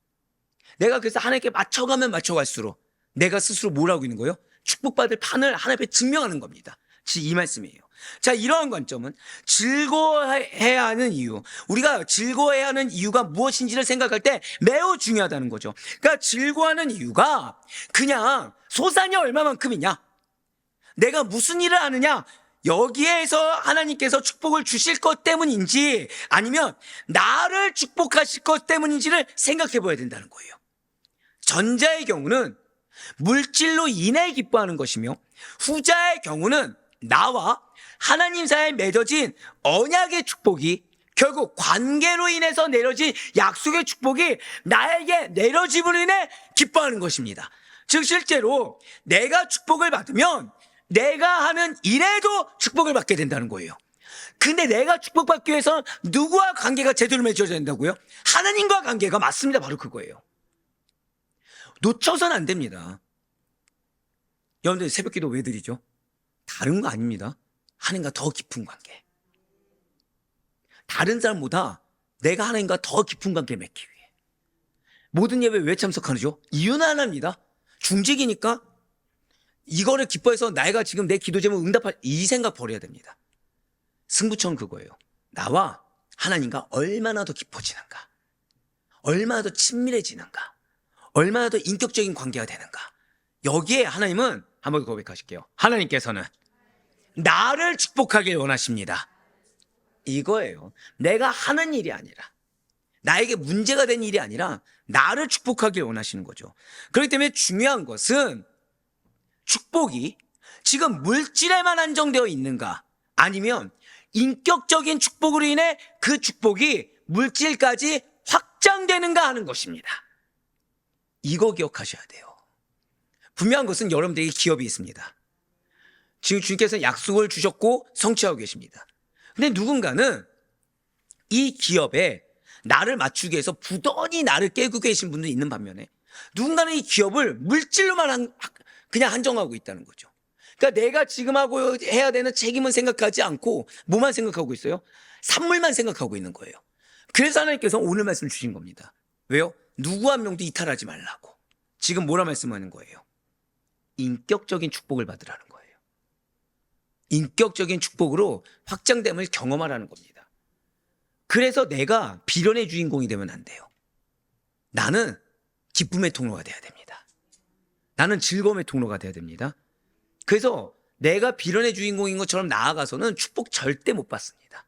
[SPEAKER 1] 내가 그래서 하나님께 맞춰가면 맞춰갈수록 내가 스스로 뭘 하고 있는 거예요? 축복받을 판을 하나님 앞에 증명하는 겁니다. 이 말씀이에요. 자, 이러한 관점은 즐거워해야 하는 이유, 우리가 즐거워해야 하는 이유가 무엇인지를 생각할 때 매우 중요하다는 거죠. 그러니까 즐거워하는 이유가 그냥 소산이 얼마만큼이냐, 내가 무슨 일을 하느냐, 여기에서 하나님께서 축복을 주실 것 때문인지 아니면 나를 축복하실 것 때문인지를 생각해 봐야 된다는 거예요. 전자의 경우는 물질로 인해 기뻐하는 것이며, 후자의 경우는 나와 하나님 사이에 맺어진 언약의 축복이, 결국 관계로 인해서 내려진 약속의 축복이 나에게 내려짐으로 인해 기뻐하는 것입니다. 즉 실제로 내가 축복을 받으면 내가 하는 일에도 축복을 받게 된다는 거예요. 근데 내가 축복받기 위해서 누구와 관계가 제대로 맺어져야 된다고요? 하나님과 관계가 맞습니다. 바로 그거예요. 놓쳐서는 안 됩니다. 여러분들 새벽기도 왜 드리죠? 다른 거 아닙니다. 하나님과 더 깊은 관계. 다른 사람보다 내가 하나님과 더 깊은 관계를 맺기 위해. 모든 예배 왜 참석하죠? 이유는 하나입니다. 중직이니까 이거를 기뻐해서 내가 지금 내 기도 제목 응답할, 이 생각 버려야 됩니다. 승부처는 그거예요. 나와 하나님과 얼마나 더 깊어지는가, 얼마나 더 친밀해지는가, 얼마나 더 인격적인 관계가 되는가. 여기에 하나님은, 한번 고백하실게요. 하나님께서는 나를 축복하길 원하십니다. 이거예요. 내가 하는 일이 아니라, 나에게 문제가 된 일이 아니라 나를 축복하길 원하시는 거죠. 그렇기 때문에 중요한 것은 축복이 지금 물질에만 한정되어 있는가, 아니면 인격적인 축복으로 인해 그 축복이 물질까지 확장되는가 하는 것입니다. 이거 기억하셔야 돼요. 분명한 것은 여러분들에게 기업이 있습니다. 지금 주님께서 약속을 주셨고 성취하고 계십니다. 근데 누군가는 이 기업에 나를 맞추기 위해서 부단히 나를 깨고 계신 분도 있는 반면에, 누군가는 이 기업을 물질로만 그냥 한정하고 있다는 거죠. 그러니까 내가 지금 하고 해야 되는 책임은 생각하지 않고 뭐만 생각하고 있어요? 산물만 생각하고 있는 거예요. 그래서 하나님께서 오늘 말씀 주신 겁니다. 왜요? 누구 한 명도 이탈하지 말라고. 지금 뭐라 말씀하는 거예요? 인격적인 축복을 받으라는 거예요. 인격적인 축복으로 확장됨을 경험하라는 겁니다. 그래서 내가 비련의 주인공이 되면 안 돼요. 나는 기쁨의 통로가 돼야 됩니다. 나는 즐거움의 통로가 돼야 됩니다. 그래서 내가 비련의 주인공인 것처럼 나아가서는 축복 절대 못 받습니다.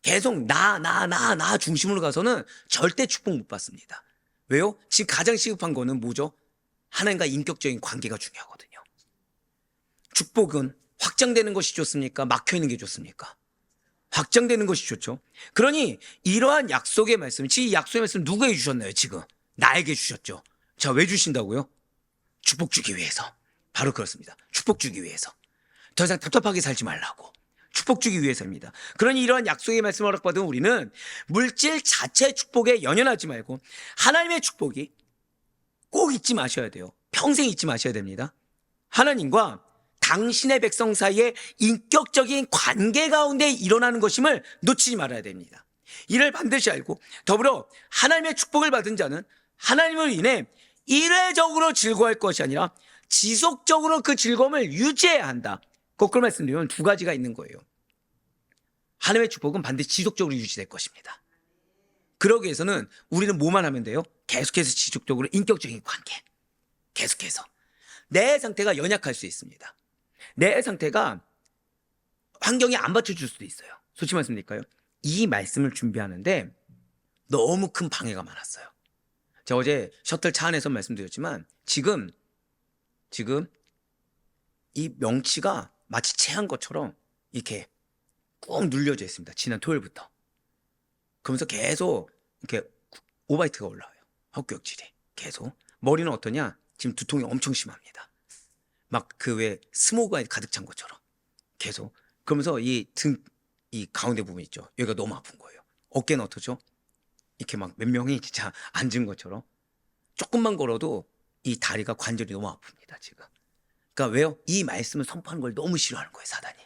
[SPEAKER 1] 계속 나 중심으로 가서는 절대 축복 못 받습니다. 왜요? 지금 가장 시급한 거는 뭐죠? 하나님과 인격적인 관계가 중요하거든요. 축복은 확장되는 것이 좋습니까? 막혀있는 게 좋습니까? 확장되는 것이 좋죠. 그러니 이러한 약속의 말씀, 이 약속의 말씀 누구에게 주셨나요? 지금 나에게 주셨죠. 자, 왜 주신다고요? 축복 주기 위해서. 바로 그렇습니다. 축복 주기 위해서. 더 이상 답답하게 살지 말라고. 축복 주기 위해서입니다. 그러니 이러한 약속의 말씀을 허락받은 우리는 물질 자체의 축복에 연연하지 말고 하나님의 축복이 꼭 잊지 마셔야 돼요. 평생 잊지 마셔야 됩니다. 하나님과 당신의 백성 사이의 인격적인 관계 가운데 일어나는 것임을 놓치지 말아야 됩니다. 이를 반드시 알고 더불어 하나님의 축복을 받은 자는 하나님을 인해 이례적으로 즐거워할 것이 아니라 지속적으로 그 즐거움을 유지해야 한다. 거꾸로 말씀드리면 두 가지가 있는 거예요. 하나님의 축복은 반드시 지속적으로 유지될 것입니다. 그러기 위해서는 우리는 뭐만 하면 돼요? 계속해서 지속적으로 인격적인 관계. 계속해서. 내 상태가 연약할 수 있습니다. 내 상태가 환경이 안 받쳐줄 수도 있어요. 솔직히 말씀드릴까요? 이 말씀을 준비하는데 너무 큰 방해가 많았어요. 제가 어제 셔틀 차 안에서 말씀드렸지만 지금 이 명치가 마치 체한 것처럼 이렇게 꾹 눌려져 있습니다. 지난 토요일부터. 그러면서 계속 이렇게 오바이트가 올라와요. 헛구역질이 계속. 머리는 어떠냐? 지금 두통이 엄청 심합니다. 막 그 왜 스모그가 가득 찬 것처럼 계속. 그러면서 이 가운데 부분 있죠. 여기가 너무 아픈 거예요. 어깨는 어떠죠? 이렇게 막 몇 명이 진짜 앉은 것처럼 조금만 걸어도 이 다리가 관절이 너무 아픕니다. 지금. 그러니까 왜요? 이 말씀을 선포하는 걸 너무 싫어하는 거예요. 사단이.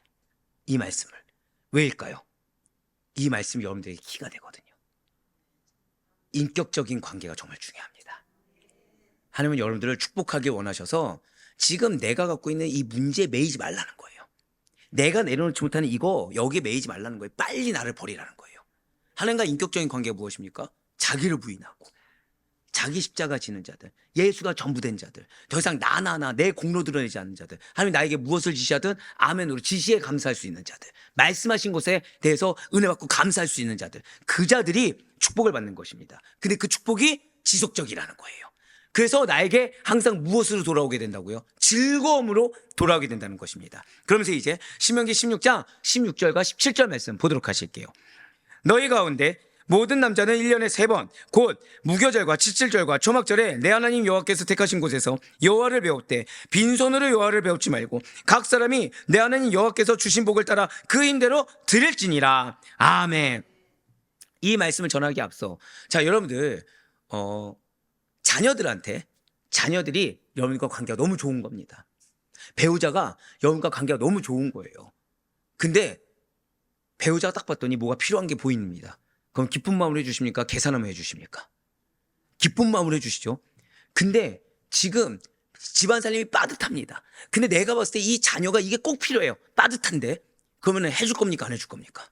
[SPEAKER 1] 이 말씀을. 왜일까요? 이 말씀이 여러분들에게 키가 되거든요. 인격적인 관계가 정말 중요합니다. 하나님은 여러분들을 축복하기 원하셔서 지금 내가 갖고 있는 이 문제에 매이지 말라는 거예요. 내가 내려놓지 못하는 이거 여기에 매이지 말라는 거예요. 빨리 나를 버리라는 거예요. 하나님과 인격적인 관계가 무엇입니까? 자기를 부인하고 자기 십자가 지는 자들, 예수가 전부 된 자들, 더 이상 내 공로 드러내지 않는 자들, 하나님 나에게 무엇을 지시하든 아멘으로 지시에 감사할 수 있는 자들, 말씀하신 것에 대해서 은혜 받고 감사할 수 있는 자들, 그 자들이 축복을 받는 것입니다. 근데 그 축복이 지속적이라는 거예요. 그래서 나에게 항상 무엇으로 돌아오게 된다고요? 즐거움으로 돌아오게 된다는 것입니다. 그러면서 이제 신명기 16장 16절과 17절 말씀 보도록 하실게요. 너희 가운데 모든 남자는 1년에 3번 곧 무교절과 칠칠절과 초막절에 내 하나님 여호와께서 택하신 곳에서 여호와를 배울 때 빈손으로 여호와를 배우지 말고 각 사람이 내 하나님 여호와께서 주신 복을 따라 그 힘대로 드릴지니라. 아멘. 이 말씀을 전하기 앞서 자 여러분들 자녀들이 여러분과 관계가 너무 좋은 겁니다. 배우자가 여러분과 관계가 너무 좋은 거예요. 근데 배우자가 딱 봤더니 뭐가 필요한 게 보입니다. 그럼 기쁜 마음으로 해주십니까? 계산하면 해주십니까? 기쁜 마음으로 해주시죠. 근데 지금 집안 살림이 빠듯합니다. 근데 내가 봤을 때 이 자녀가 이게 꼭 필요해요. 빠듯한데 그러면 해줄 겁니까? 안 해줄 겁니까?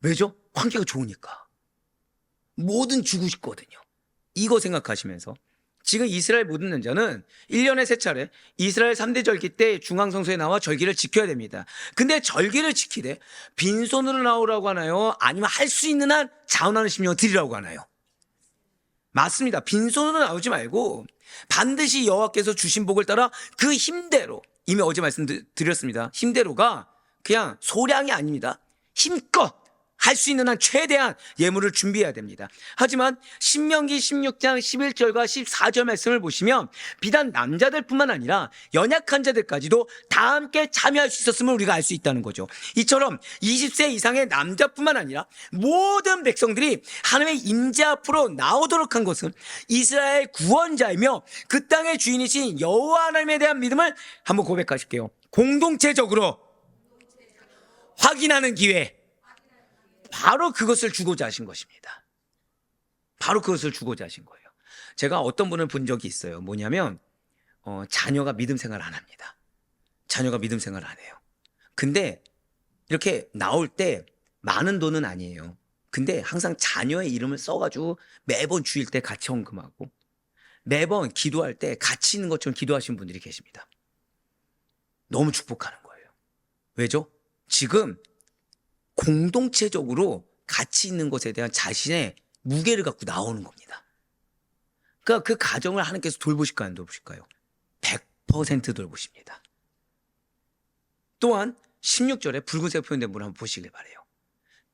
[SPEAKER 1] 왜죠? 관계가 좋으니까. 뭐든 주고 싶거든요. 이거 생각하시면서 지금 이스라엘 모든 남자는 1년에 3차례 이스라엘 3대 절기 때 중앙성소에 나와 절기를 지켜야 됩니다. 근데 절기를 지키되 빈손으로 나오라고 하나요? 아니면 할 수 있는 한 자원하는 심령을 드리라고 하나요? 맞습니다. 빈손으로 나오지 말고 반드시 여호와께서 주신 복을 따라 그 힘대로, 이미 어제 말씀드렸습니다. 힘대로가 그냥 소량이 아닙니다. 힘껏 할 수 있는 한 최대한 예물을 준비해야 됩니다. 하지만 신명기 16장 11절과 14절 말씀을 보시면 비단 남자들뿐만 아니라 연약한 자들까지도 다 함께 참여할 수 있었음을 우리가 알 수 있다는 거죠. 이처럼 20세 이상의 남자뿐만 아니라 모든 백성들이 하나님의 임재 앞으로 나오도록 한 것은 이스라엘 구원자이며 그 땅의 주인이신 여호와 하나님에 대한 믿음을 한번 고백하실게요. 공동체적으로 확인하는 기회, 바로 그것을 주고자 하신 것입니다. 바로 그것을 주고자 하신 거예요. 제가 어떤 분을 본 적이 있어요. 뭐냐면 자녀가 믿음 생활 안 합니다. 자녀가 믿음 생활 안 해요. 근데 이렇게 나올 때 많은 돈은 아니에요. 근데 항상 자녀의 이름을 써가지고 매번 주일 때 같이 헌금하고 매번 기도할 때 같이 있는 것처럼 기도하시는 분들이 계십니다. 너무 축복하는 거예요. 왜죠? 지금 공동체적으로 같이 있는 것에 대한 자신의 무게를 갖고 나오는 겁니다. 그러니까 그 가정을 하나님께서 돌보실까요? 안 돌보실까요? 100% 돌보십니다. 또한 16절에 붉은색 표현된 분 한번 보시길 바래요.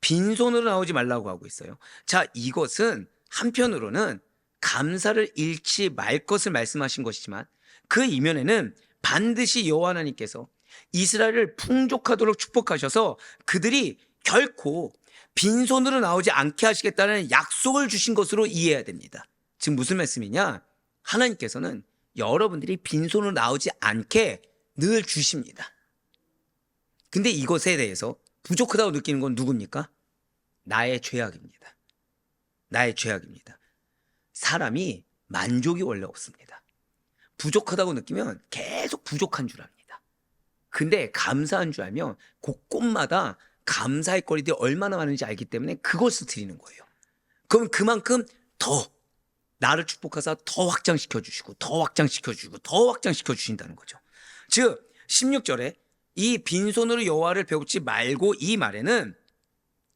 [SPEAKER 1] 빈손으로 나오지 말라고 하고 있어요. 자, 이것은 한편으로는 감사를 잃지 말 것을 말씀하신 것이지만 그 이면에는 반드시 여호와 하나님께서 이스라엘을 풍족하도록 축복하셔서 그들이 결코 빈손으로 나오지 않게 하시겠다는 약속을 주신 것으로 이해해야 됩니다. 지금 무슨 말씀이냐? 하나님께서는 여러분들이 빈손으로 나오지 않게 늘 주십니다. 근데 이것에 대해서 부족하다고 느끼는 건 누굽니까? 나의 죄악입니다. 나의 죄악입니다. 사람이 만족이 원래 없습니다. 부족하다고 느끼면 계속 부족한 줄 압니다. 근데 감사한 줄 알면 곳곳마다 감사의 거리들이 얼마나 많은지 알기 때문에 그것을 드리는 거예요. 그럼 그만큼 더 나를 축복하사 더 확장시켜 주시고 더 확장시켜 주시고 더 확장시켜 주신다는 거죠. 즉 16절에 이 빈손으로 여호와를 배웁지 말고 이 말에는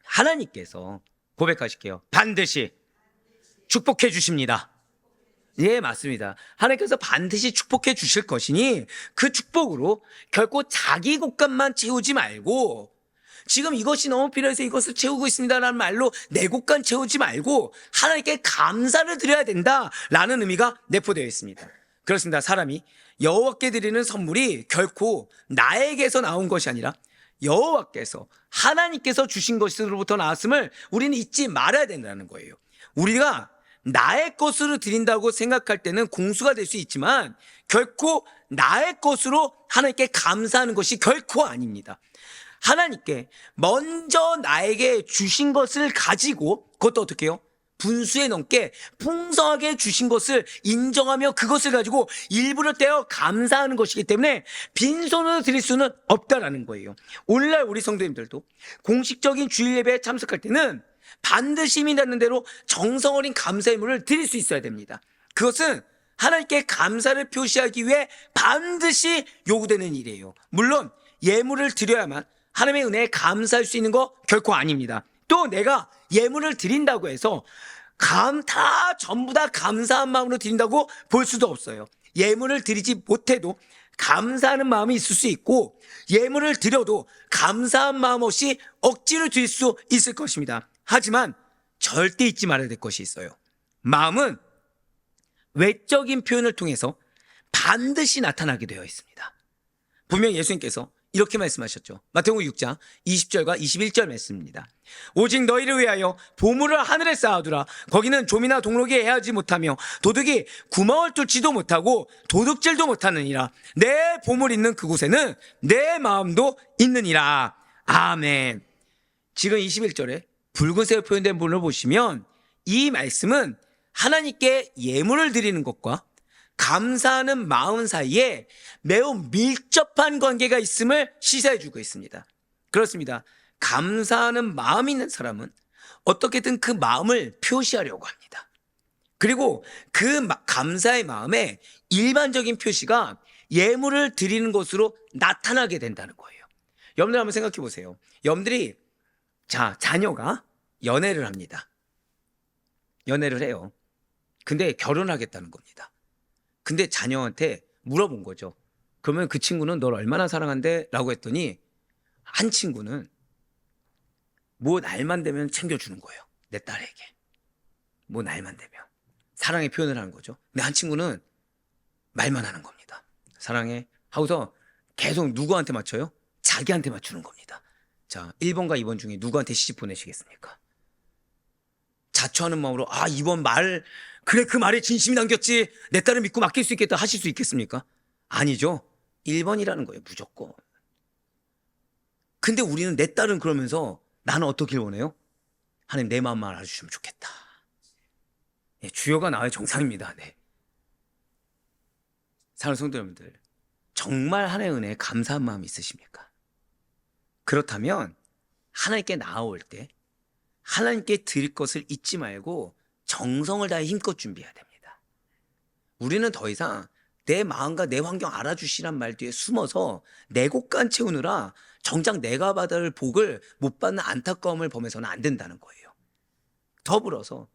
[SPEAKER 1] 하나님께서 고백하실게요. 반드시 축복해 주십니다. 예, 맞습니다. 하나님께서 반드시 축복해 주실 것이니 그 축복으로 결코 자기 곳간만 채우지 말고 지금 이것이 너무 필요해서 이것을 채우고 있습니다라는 말로 내 곳간 채우지 말고 하나님께 감사를 드려야 된다라는 의미가 내포되어 있습니다. 그렇습니다. 사람이 여호와께 드리는 선물이 결코 나에게서 나온 것이 아니라 여호와께서 하나님께서 주신 것으로부터 나왔음을 우리는 잊지 말아야 된다는 거예요. 우리가 나의 것으로 드린다고 생각할 때는 공수가 될 수 있지만 결코 나의 것으로 하나님께 감사하는 것이 결코 아닙니다. 하나님께 먼저 나에게 주신 것을 가지고 그것도 어떻게 해요? 분수에 넘게 풍성하게 주신 것을 인정하며 그것을 가지고 일부를 떼어 감사하는 것이기 때문에 빈손으로 드릴 수는 없다라는 거예요. 오늘날 우리 성도님들도 공식적인 주일 예배에 참석할 때는 반드시 힘이 닿는 대로 정성 어린 감사의 물을 드릴 수 있어야 됩니다. 그것은 하나님께 감사를 표시하기 위해 반드시 요구되는 일이에요. 물론 예물을 드려야만 하나님의 은혜에 감사할 수 있는 거 결코 아닙니다. 또 내가 예물을 드린다고 해서 전부 다 감사한 마음으로 드린다고 볼 수도 없어요. 예물을 드리지 못해도 감사하는 마음이 있을 수 있고 예물을 드려도 감사한 마음 없이 억지로 드릴 수 있을 것입니다. 하지만 절대 잊지 말아야 될 것이 있어요. 마음은 외적인 표현을 통해서 반드시 나타나게 되어 있습니다. 분명 예수님께서 이렇게 말씀하셨죠. 마태복음 6장 20절과 21절 말씀입니다. 오직 너희를 위하여 보물을 하늘에 쌓아두라. 거기는 좀이나 동록이 해하지 못하며 도둑이 구멍을 뚫지도 못하고 도둑질도 못하느니라. 내 보물 있는 그곳에는 내 마음도 있느니라. 아멘. 지금 21절에 붉은색으로 표현된 부분을 보시면 이 말씀은 하나님께 예물을 드리는 것과 감사하는 마음 사이에 매우 밀접한 관계가 있음을 시사해주고 있습니다. 그렇습니다. 감사하는 마음이 있는 사람은 어떻게든 그 마음을 표시하려고 합니다. 그리고 그 감사의 마음에 일반적인 표시가 예물을 드리는 것으로 나타나게 된다는 거예요. 여러분들 한번 생각해 보세요. 여러분들이 자녀가 연애를 합니다. 연애를 해요. 근데 결혼하겠다는 겁니다. 근데 자녀한테 물어본 거죠. 그러면 그 친구는 널 얼마나 사랑한대? 라고 했더니 한 친구는 뭐 날만 되면 챙겨주는 거예요. 내 딸에게. 뭐 날만 되면. 사랑의 표현을 하는 거죠. 근데 한 친구는 말만 하는 겁니다. 사랑해. 하고서 계속 누구한테 맞춰요? 자기한테 맞추는 겁니다. 자, 1번과 2번 중에 누구한테 시집 보내시겠습니까? 자초하는 마음으로 2번 말 그래 그 말에 진심이 담겼지 내 딸을 믿고 맡길 수 있겠다 하실 수 있겠습니까? 아니죠. 1번이라는 거예요. 무조건. 근데 우리는 내 딸은 그러면서 나는 어떻게 원해요? 하나님 내 마음만 알아주시면 좋겠다. 예, 주여가 나의 정상입니다. 네. 사랑하는 성도 여러분들, 정말 하나님의 은혜에 감사한 마음이 있으십니까? 그렇다면 하나님께 나아올 때 하나님께 드릴 것을 잊지 말고 정성을 다해 힘껏 준비해야 됩니다. 우리는 더 이상 내 마음과 내 환경 알아주시란 말 뒤에 숨어서 내 곳간 채우느라 정작 내가 받을 복을 못 받는 안타까움을 범해서는 안 된다는 거예요. 더불어서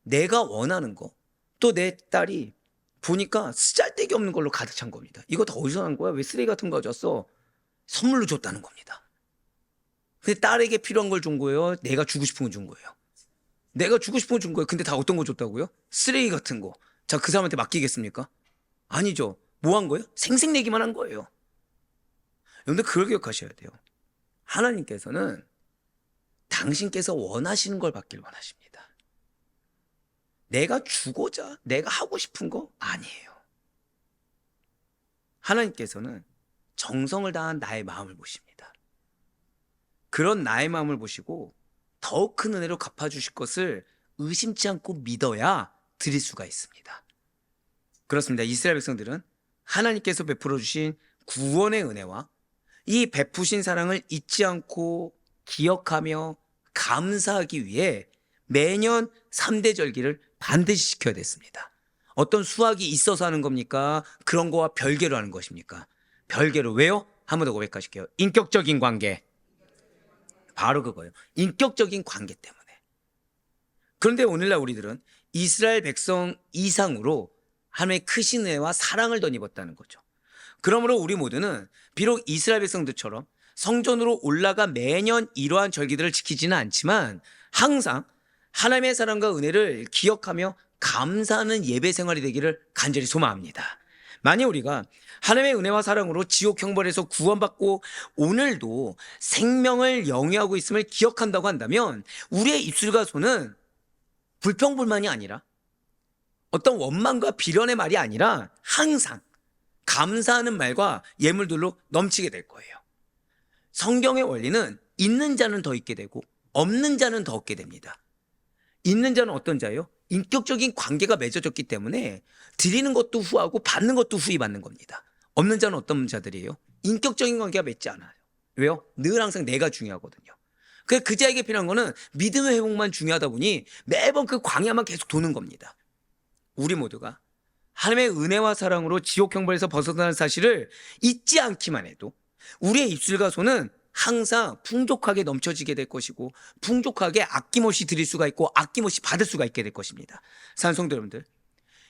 [SPEAKER 1] 내가 원하는 거, 또 내 딸이 보니까 쓰잘데기 없는 걸로 가득 찬 겁니다. 이거 다 어디서 난 거야? 왜 쓰레기 같은 거 줬어? 선물로 줬다는 겁니다. 근데 딸에게 필요한 걸 준 거예요? 내가 주고 싶은 거 준 거예요? 내가 주고 싶은 거 준 거예요. 근데 다 어떤 거 줬다고요? 쓰레기 같은 거. 자, 그 사람한테 맡기겠습니까? 아니죠. 뭐 한 거예요? 생색내기만 한 거예요. 여러분들 그걸 기억하셔야 돼요. 하나님께서는 당신께서 원하시는 걸 받길 원하십니다. 내가 주고자 내가 하고 싶은 거 아니에요. 하나님께서는 정성을 다한 나의 마음을 보십니다. 그런 나의 마음을 보시고 더욱 큰 은혜로 갚아주실 것을 의심치 않고 믿어야 드릴 수가 있습니다. 그렇습니다. 이스라엘 백성들은 하나님께서 베풀어 주신 구원의 은혜와 이 베푸신 사랑을 잊지 않고 기억하며 감사하기 위해 매년 3대 절기를 반드시 지켜야 됐습니다. 어떤 수학이 있어서 하는 겁니까? 그런 거와 별개로 하는 것입니까? 별개로. 왜요? 한 번 더 고백하실게요. 인격적인 관계. 바로 그거예요. 인격적인 관계 때문에. 그런데 오늘날 우리들은 이스라엘 백성 이상으로 하나님의 크신 은혜와 사랑을 덧입었다는 거죠. 그러므로 우리 모두는 비록 이스라엘 백성들처럼 성전으로 올라가 매년 이러한 절기들을 지키지는 않지만 항상 하나님의 사랑과 은혜를 기억하며 감사하는 예배 생활이 되기를 간절히 소망합니다. 만약 우리가 하나님의 은혜와 사랑으로 지옥 형벌에서 구원받고 오늘도 생명을 영위하고 있음을 기억한다고 한다면 우리의 입술과 손은 불평불만이 아니라 어떤 원망과 비련의 말이 아니라 항상 감사하는 말과 예물들로 넘치게 될 거예요. 성경의 원리는 있는 자는 더 있게 되고 없는 자는 더 얻게 됩니다. 있는 자는 어떤 자예요? 인격적인 관계가 맺어졌기 때문에 드리는 것도 후하고 받는 것도 후히 받는 겁니다. 없는 자는 어떤 자들이에요? 인격적인 관계가 맺지 않아요. 왜요? 늘 항상 내가 중요하거든요. 그 자에게 필요한 거는 믿음의 회복만 중요하다 보니 매번 그 광야만 계속 도는 겁니다. 우리 모두가 하나님의 은혜와 사랑으로 지옥 형벌에서 벗어나는 사실을 잊지 않기만 해도 우리의 입술과 손은 항상 풍족하게 넘쳐지게 될 것이고 풍족하게 아낌없이 드릴 수가 있고 아낌없이 받을 수가 있게 될 것입니다. 산성도 여러분들,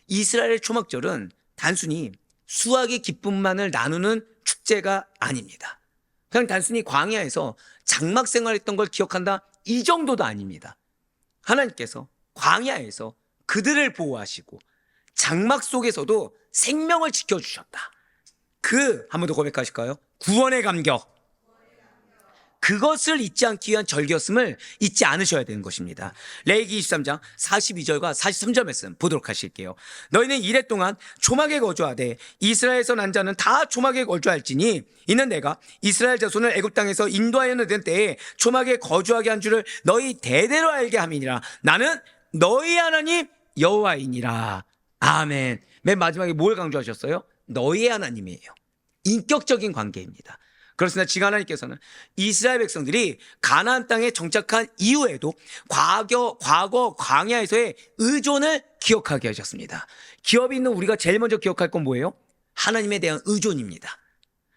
[SPEAKER 1] 이스라엘의 초막절은 단순히 수확의 기쁨만을 나누는 축제가 아닙니다. 그냥 단순히 광야에서 장막 생활했던 걸 기억한다 이 정도도 아닙니다. 하나님께서 광야에서 그들을 보호하시고 장막 속에서도 생명을 지켜주셨다. 한 번 더 고백하실까요? 구원의 감격. 그것을 잊지 않기 위한 절기였음을 잊지 않으셔야 되는 것입니다. 레위기 23장 42절과 43절 말씀 보도록 하실게요. 너희는 이래 동안 초막에 거주하되 이스라엘에서 난 자는 다 초막에 거주할지니 이는 내가 이스라엘 자손을 애굽 땅에서 인도하여 내던 때에 초막에 거주하게 한 줄을 너희 대대로 알게 함이니라. 나는 너희 하나님 여호와이니라. 아멘. 맨 마지막에 뭘 강조하셨어요? 너희의 하나님이에요. 인격적인 관계입니다. 그렇습니다. 지금 하나님께서는 이스라엘 백성들이 가나안 땅에 정착한 이후에도 과거 광야에서의 의존을 기억하게 하셨습니다. 기업이 있는 우리가 제일 먼저 기억할 건 뭐예요? 하나님에 대한 의존입니다.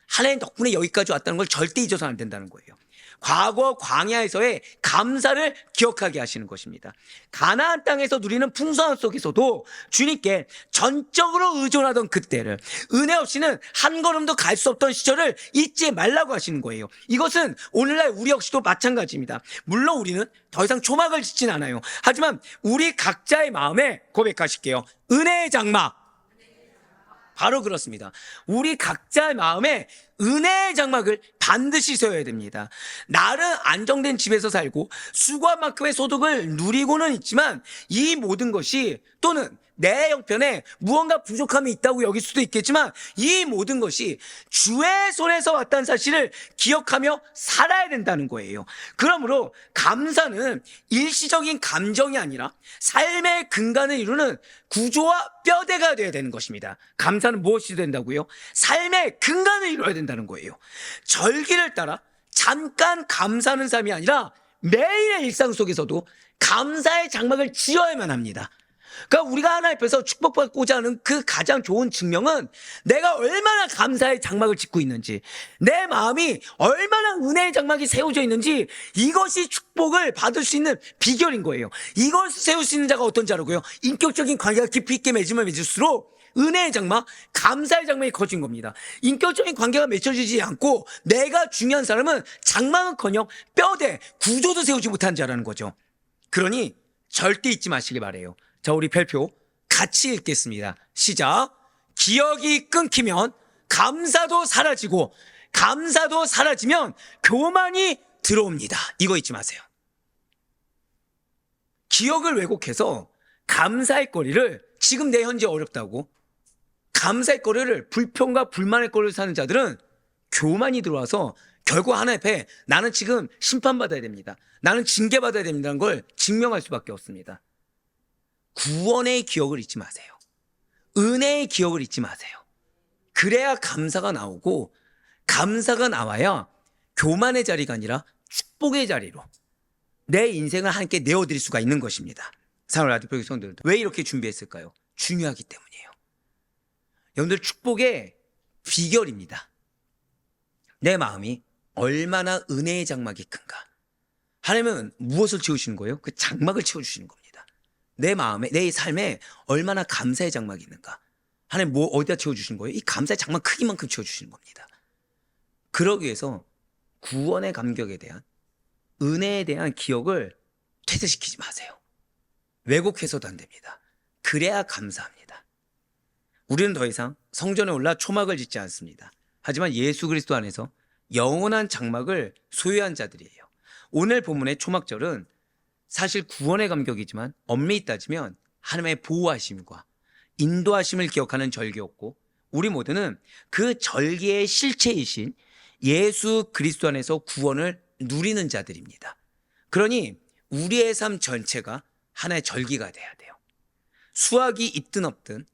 [SPEAKER 1] 하나님 덕분에 여기까지 왔다는 걸 절대 잊어서는 안 된다는 거예요. 과거 광야에서의 감사를 기억하게 하시는 것입니다. 가나안 땅에서 누리는 풍성함 속에서도 주님께 전적으로 의존하던 그때를, 은혜 없이는 한 걸음도 갈 수 없던 시절을 잊지 말라고 하시는 거예요. 이것은 오늘날 우리 역시도 마찬가지입니다. 물론 우리는 더 이상 초막을 짓진 않아요. 하지만 우리 각자의 마음에 고백하실게요. 은혜의 장막. 바로 그렇습니다. 우리 각자의 마음에 은혜의 장막을 반드시 세워야 됩니다. 나름 안정된 집에서 살고 수고한 만큼의 소득을 누리고는 있지만 이 모든 것이, 또는 내 형편에 무언가 부족함이 있다고 여길 수도 있겠지만 이 모든 것이 주의 손에서 왔다는 사실을 기억하며 살아야 된다는 거예요. 그러므로 감사는 일시적인 감정이 아니라 삶의 근간을 이루는 구조와 뼈대가 되어야 되는 것입니다. 감사는 무엇이 된다고요? 삶의 근간을 이루어야 된다는 거예요. 절기를 따라 잠깐 감사하는 삶이 아니라 매일의 일상 속에서도 감사의 장막을 지어야만 합니다. 그러니까 우리가 하나님 앞에서 축복받고자 하는 그 가장 좋은 증명은 내가 얼마나 감사의 장막을 짓고 있는지, 내 마음이 얼마나 은혜의 장막이 세워져 있는지, 이것이 축복을 받을 수 있는 비결인 거예요. 이것을 세울 수 있는 자가 어떤 자라고요? 인격적인 관계가 깊이 있게 맺으면 맺을수록 은혜의 장막, 감사의 장막이 커진 겁니다. 인격적인 관계가 맺혀지지 않고 내가 중요한 사람은 장막은커녕 뼈대, 구조도 세우지 못한 자라는 거죠. 그러니 절대 잊지 마시기 바래요. 자, 우리 별표 같이 읽겠습니다. 시작. 기억이 끊기면 감사도 사라지고 감사도 사라지면 교만이 들어옵니다. 이거 잊지 마세요. 기억을 왜곡해서 감사의 거리를, 지금 내 현재 어렵다고 감사의 거리를, 불평과 불만의 거리를 사는 자들은 교만이 들어와서 결국 하나님 앞에 나는 지금 심판받아야 됩니다, 나는 징계받아야 됩니다는 걸 증명할 수밖에 없습니다. 구원의 기억을 잊지 마세요. 은혜의 기억을 잊지 마세요. 그래야 감사가 나오고, 감사가 나와야 교만의 자리가 아니라 축복의 자리로 내 인생을 함께 내어드릴 수가 있는 것입니다. 사랑하는 라디오 성도들, 왜 이렇게 준비했을까요? 중요하기 때문이에요. 여러분들, 축복의 비결입니다. 내 마음이 얼마나 은혜의 장막이 큰가. 하나님은 무엇을 채우시는 거예요? 그 장막을 채워주시는 겁니다. 내 마음에, 내 삶에 얼마나 감사의 장막이 있는가. 하나님 어디다 채워주시는 거예요? 이 감사의 장막 크기만큼 채워주시는 겁니다. 그러기 위해서 구원의 감격에 대한, 은혜에 대한 기억을 퇴색시키지 마세요. 왜곡해서도 안 됩니다. 그래야 감사합니다. 우리는 더 이상 성전에 올라 초막을 짓지 않습니다. 하지만 예수 그리스도 안에서 영원한 장막을 소유한 자들이에요. 오늘 본문의 초막절은 사실 구원의 감격이지만 엄밀히 따지면 하나님의 보호하심과 인도하심을 기억하는 절기였고, 우리 모두는 그 절기의 실체이신 예수 그리스도 안에서 구원을 누리는 자들입니다. 그러니 우리의 삶 전체가 하나의 절기가 돼야 돼요. 수확이 있든 없든,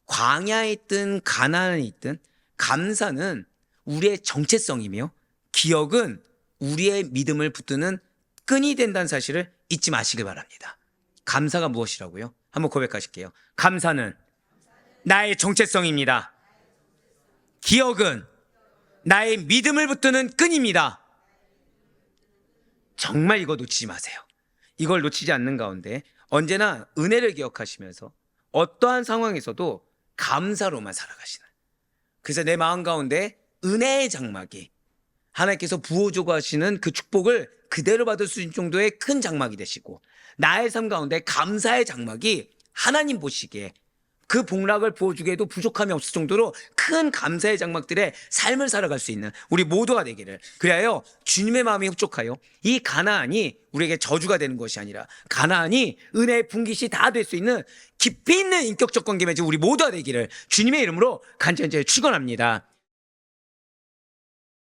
[SPEAKER 1] 광야에 있든 가나안에 있든, 감사는 우리의 정체성이며 기억은 우리의 믿음을 붙드는 끈이 된다는 사실을 잊지 마시길 바랍니다. 감사가 무엇이라고요? 한번 고백하실게요. 감사는 나의 정체성입니다. 기억은 나의 믿음을 붙드는 끈입니다. 정말 이거 놓치지 마세요. 이걸 놓치지 않는 가운데 언제나 은혜를 기억하시면서 어떠한 상황에서도 감사로만 살아가시는, 그래서 내 마음 가운데 은혜의 장막이, 하나님께서 부어주고 하시는 그 축복을 그대로 받을 수 있는 정도의 큰 장막이 되시고, 나의 삶 가운데 감사의 장막이 하나님 보시기에 그 복락을 부어주기에도 부족함이 없을 정도로 큰 감사의 장막들의 삶을 살아갈 수 있는 우리 모두가 되기를, 그리하여 주님의 마음이 흡족하여 이 가나안이 우리에게 저주가 되는 것이 아니라 가나안이 은혜의 분깃이 다 될 수 있는 깊이 있는 인격적 관계 맺은 우리 모두가 되기를 주님의 이름으로 간절히 축원합니다.